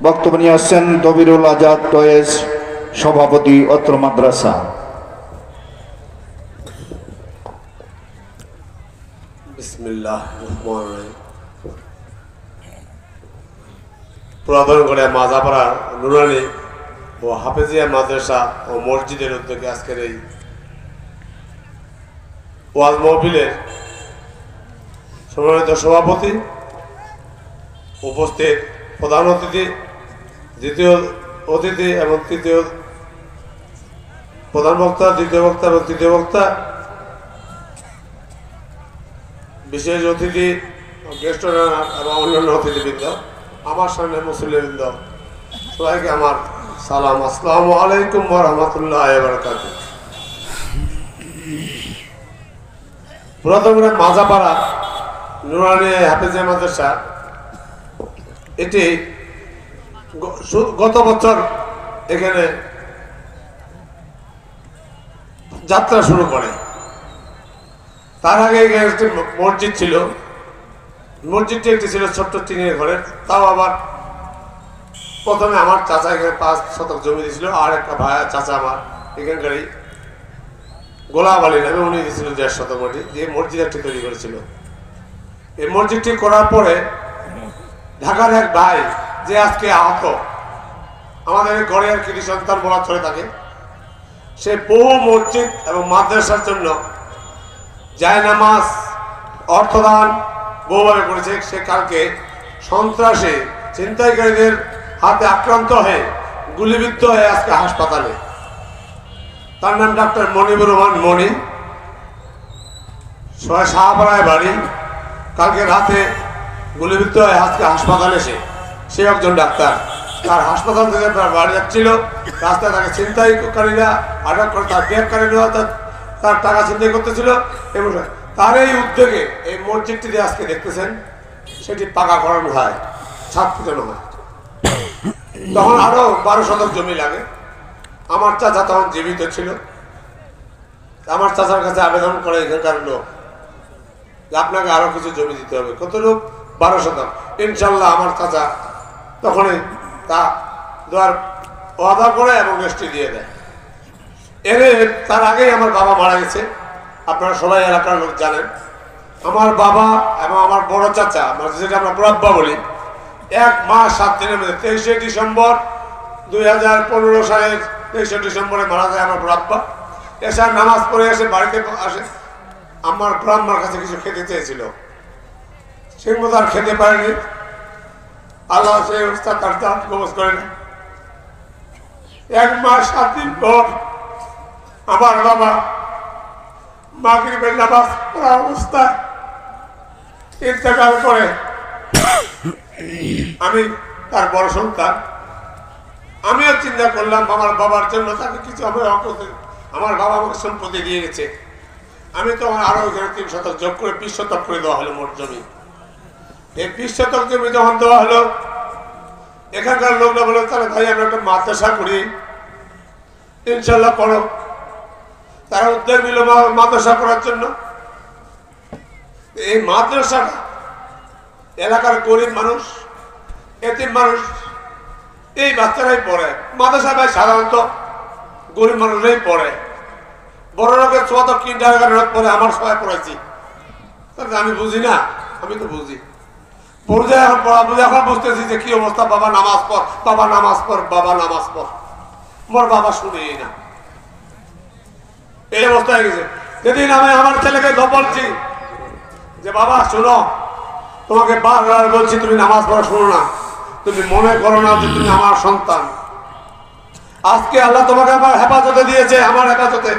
বক্তব্য নিয়ে আসছেন দবিরুল আজাদ টয়েস, সভাপতি অত্র মাদ্রাসা। পুরাতন করে মাজাপাড়া নুরানি ও হাফেজিয়া মাদ্রাসা ও মসজিদের উদ্যোগে আজকের এই ওয়াজ মাহফিলের সম্মানিত সভাপতি, উপস্থিত প্রধান অতিথি, দ্বিতীয় অতিথি এবং তৃতীয় প্রধান বক্তা, দ্বিতীয় বক্তা এবং তৃতীয় বক্তা, বিশেষ অতিথি, গেস্ট এবং অন্যান্য অতিথিবৃন্দ, আমার সামনে মুসলিমবৃন্দ, সবাইকে আমার সালাম। আসসালামু আলাইকুম ওয়া রাহমাতুল্লাহি ওয়া বারাকাতুহু। পুরাতন মাজাপাড়া নুরানি হাফেজিয়া মাদ্রাসা এটি গত বছর এখানে যাত্রা শুরু করে। তার আগে এখানে একটি মসজিদ ছিল, মসজিদটি একটি ছিল ছোট্ট টিনের ঘরের, তাও আবার প্রথমে আমার চাচা এখানে 5 শতক জমি দিয়েছিল, আর একটা ভাই চাচা আমার এখানকারই গোলাপ আলী নামে, উনি দিয়েছিল 1.5 শতক মাটি দিয়ে মসজিদ একটি তৈরি করেছিল। এই মসজিদটি করার পরে ঢাকার এক ভাই যে আজকে আহত, আমাদের ঘরে আর কৃতি সন্তান বলা চলে থাকে, সে বহু মসজিদ এবং মাদ্রাসার জন্য জায়নামাজ অর্থদান বহুভাবে করেছে। সে কালকে সন্ত্রাসে ছিনতাইকারীদের হাতে আক্রান্ত হয়ে গুলিবিদ্ধ হয়ে আজকে হাসপাতালে। তার নাম ডাক্তার মনিবুর রহমান মনি, শাহপাড়ায় বাড়ি। কালকে রাতে গুলিবিদ্ধ হয়ে আজকে হাসপাতালে সে একজন ডাক্তার। তার হাসপাতাল থেকে তার বাড়ি যাচ্ছিল, রাস্তায় তাকে ছিনতাইকারীরা আটক করে তার ব্যাগ কারীরা তার টাকা ছিনতাই করতেছিল। এবং তার এই উদ্যোগে এই মসজিদটি যে আজকে দেখতেছেন সেটি পাকা করানো হয়, ছাদ ফুটানো হয়। তখন আরো 12 শতক জমি লাগে। আমার চাচা তখন জীবিত ছিল। আমার চাচার কাছে আবেদন করে এখানকার লোক যে আপনাকে আরো কিছু জমি দিতে হবে। কত লোক? 12 শতক। ইনশাল্লাহ আমার চাচা তখনই তা দেওয়ার ওয়াদা করে এবং রেস্ট্রি দিয়ে দেয়। তার আগেই আমার বাবা মারা গেছে, আপনারা সবাই এলাকার লোক জানেন। আমার বাবা এবং আমার বড় চাচা, যেটা আমরা বড়াব্বা বলি, 1 মাস 7 দিনের মধ্যে 23শে ডিসেম্বর 2015 সালের 23শে ডিসেম্বরে মারা যায় আমার বড়াব্বা। এসার নামাজ পড়ে এসে বাড়িতে আসে, আমার ব্রাহ্মার কাছে কিছু খেতে চেয়েছিল, সেই মতো আর খেতে পারেনি। আল্লাহ সেই অবস্থা তার দাঁত কবজ করেন। 1 মাস 7 দিন পর আমার বাবা মাগরিবের নামাজ পড়া অবস্থায় ইন্তেকাল করে। আমি তার বড় সন্তান, আমিও চিন্তা করলাম আমার বাবার জন্য তাকে কিছু আমার বাবা আমাকে সম্পত্তি দিয়ে গেছে, আমি তো আরো ওইখানে 3 শতক যোগ করে 20 শতক করে দেওয়া হলো মোট জমি। এই 20 শতক জমি যখন দেওয়া হলো, এখানকার লোকরা বললো তাহলে ভাই আমরা একটা মাদ্রাসা করি, ইনশাল্লাহ করো। তারা উদ্যোগ নিল মাদ্রাসা করার জন্য। এই মাদ্রাসাটা এলাকার গরিব মানুষ, এতিম মানুষ, এই বাচ্চারাই পড়ে। মাদ্রাসা ভাই সাধারণত গরিব মানুষরাই পড়ে। বড় লোকের 14 কিন্ডারগার্টেন পরে আমার সবাই পড়েছি, আমি বুঝি না, আমি তো বুঝি। পড়ে এখন পড়া বুঝে এখন বুঝতেছি যে কি অবস্থা। বাবা নামাজ পড়, বাবা নামাজ পড়, বাবা নামাজ পড়। মোর বাবা শুনেই না, এই অবস্থা হয়ে গেছে। যেদিন আমি আমার ছেলেকে বলছি যে বাবা শোনো, তোমাকে বারবার বলছি তুমি নামাজ পড়া শোনো না, তুমি মনে করো না যে তুমি আমার সন্তান। আজকে আল্লাহ তোমাকে আমার হেফাজতে দিয়েছে, আমার হেফাজতে।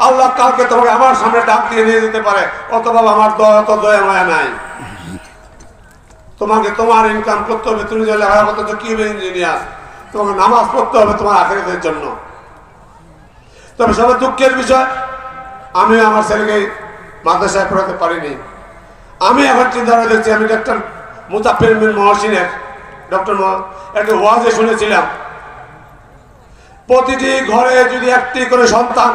আল্লাহ কালকে তোমাকে আমার সামনে ডাক দিয়ে নিয়ে যেতে পারে, অথবা আমার অত দয়া মায়া নাই। তোমাকে তোমার ইনকাম করতে হবে, তুমি যে লেখা করতে কি হবে ইঞ্জিনিয়ার, তোমাকে নামাজ পড়তে হবে তোমার আখিরাতের জন্য। তবে সবার দুঃখের বিষয়, আমি আমার ছেলেকে মাদ্রাসায় পড়াতে পারিনি। আমি এখন চিন্তা করে দেখছি, আমি ডাক্তার মুতাফির বিন মহসিনের ডক্টর একটা ওয়াজে শুনেছিলাম, প্রতিটি ঘরে যদি একটি করে সন্তান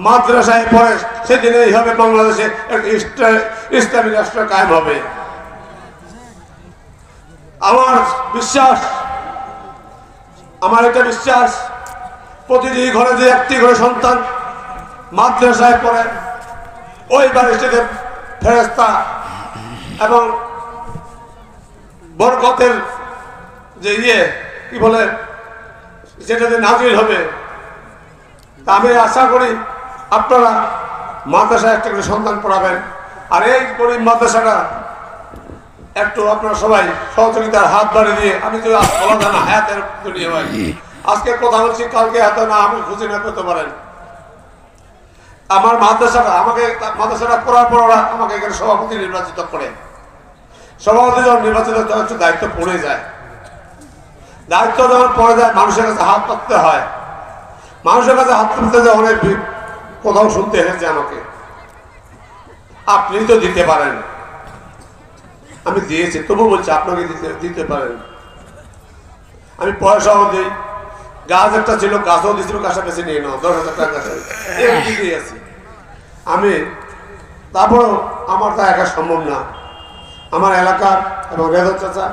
মাদ্রাসায় পড়ে, সেদিনেই হবে বাংলাদেশে একটা ইসলামী রাষ্ট্র কায়েম হবে। আমার বিশ্বাস আমার একটা বিশ্বাস, প্রতিটি ঘরে যে একটি করে সন্তান মাদ্রাসায় পড়ে, ওই বাড়িটিতে ফেরেশতা এবং বরকতের যে কি বলে যেটাতে নাজিল হবে। তা আমি আশা করি আপনারা মাদ্রাসায় একটা করে সন্তান পড়াবেন। আর এই গরিব মাদ্রাসাটা একটু আপনারা সবাই সহযোগিতার হাত বাড়িয়ে দিয়ে, আমি তো বলা যায় না হায়াতের দুনিয়া ভাই, আজকে কথা বলছি, কালকে হাতে না আমি খুঁজে না পেতে পারেন। আমার মাদ্রাসাটা পড়ার পর ওরা আমাকে এখানে সভাপতি নির্বাচিত করে। সভাপতি যখন নির্বাচিত একটু দায়িত্ব পড়ে যায়, দায়িত্ব যখন পড়ে যায় মানুষের কাছে হাত পাততে হয়। মানুষের কাছে হাত পাততে যায় অনেক কোথাও শুনতে এসেছে আমাকে, আপনি তো দিতে পারেন। আমি দিয়েছি, তবু বলছি আপনাকে দিতে পারেন। আমি পয়সাও দিই, গাছ একটা ছিল, গাছও দিয়েছিল, গাছটা বেছে নিয়ে নাও, 10,000 টাকা দিয়েছি আমি। তারপরও আমার তা একা সম্ভব না। আমার এলাকার এবং রেজা চাচা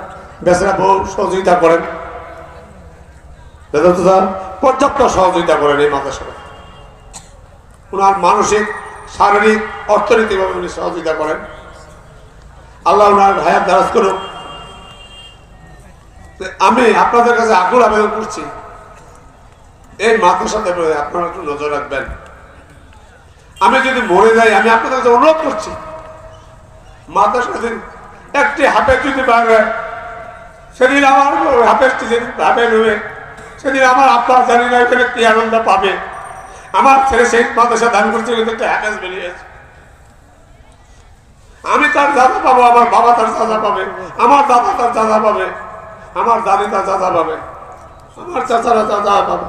বেচারা বউ সহযোগিতা করেন, রেজা চাচা পর্যাপ্ত সহযোগিতা করেন এই মাদ্রাসায়। ওনার মানসিক, শারীরিক, অর্থনৈতিকভাবে উনি সহযোগিতা করেন। আল্লাহ ওনার হায়াত দারাজ করুন। আমি আপনাদের কাছে আকুল আবেদন করছি, এই মাদ্রাসাতে আপনারা একটু নজর রাখবেন। আমি যদি মরে যাই, আমি আপনাদের কাছে অনুরোধ করছি, মাদ্রাসাতে একটি হাফেজ যদি পারবে, সেদিন আমার হাফেজটি যেদিন হাফেজ হবে, সেদিন আমার আব্বা জানি না এখানে কি আনন্দ পাবে। আমার ছেলে সেই মাদ্রাসা দান করছে, কিন্তু একটা হাফেজ বেরিয়েছে। আমি তার দাদা পাবো, আমার বাবা তার দাদা পাবে, আমার দাদা তার দাদা পাবে, আমার দাদি তার দাদা পাবে, আমার চাচারা দাদা পাবে।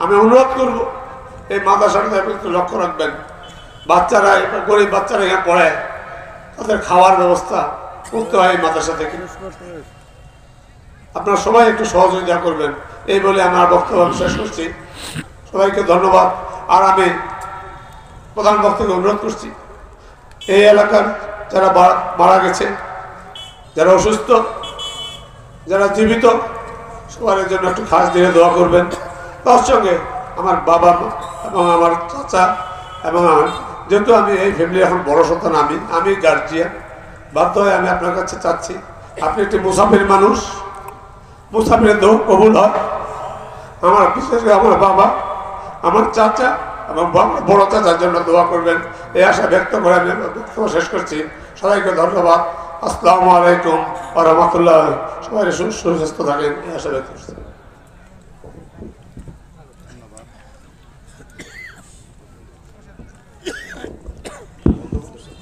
আমি অনুরোধ করবো এই মাদ্রাসাটা একটু লক্ষ্য রাখবেন। বাচ্চারা, গরিব বাচ্চারা এখানে পড়ে, তাদের খাওয়ার ব্যবস্থা করতে হয় এই মাদ্রাসা থেকে। আপনারা সবাই একটু সহযোগিতা করবেন, এই বলে আমার বক্তব্য শেষ করছি। সবাইকে ধন্যবাদ। আর আমি প্রধান বক্তাকে অনুরোধ করছি, এই এলাকার যারা মারা গেছে, যারা অসুস্থ, যারা জীবিত, সবার জন্য একটু খাস দিয়ে দোয়া করবেন। তার সঙ্গে আমার বাবা এবং আমার চাচা এবং আমার, যেহেতু আমি এই ফ্যামিলি এখন বড় সন্তান, আমি গার্জিয়ান, বাধ্য হয়ে আমি আপনার কাছে চাচ্ছি, আপনি একটি মুসাফির মানুষ, মুসাফিরের দোয়া কবুল হয়। আমার বিশেষ করে আমার বাবা, আমার চাচা এবং বড় চাচার জন্য দোয়া করবেন, এই আশা ব্যক্ত করে আমি বক্তব্য শেষ করছি। সবাইকে ধন্যবাদ। আসসালামু আলাইকুম ওয়া রাহমাতুল্লাহ। সবাই সুস্বাস্থ্য থাকেন, এই আশা ব্যক্ত করছি।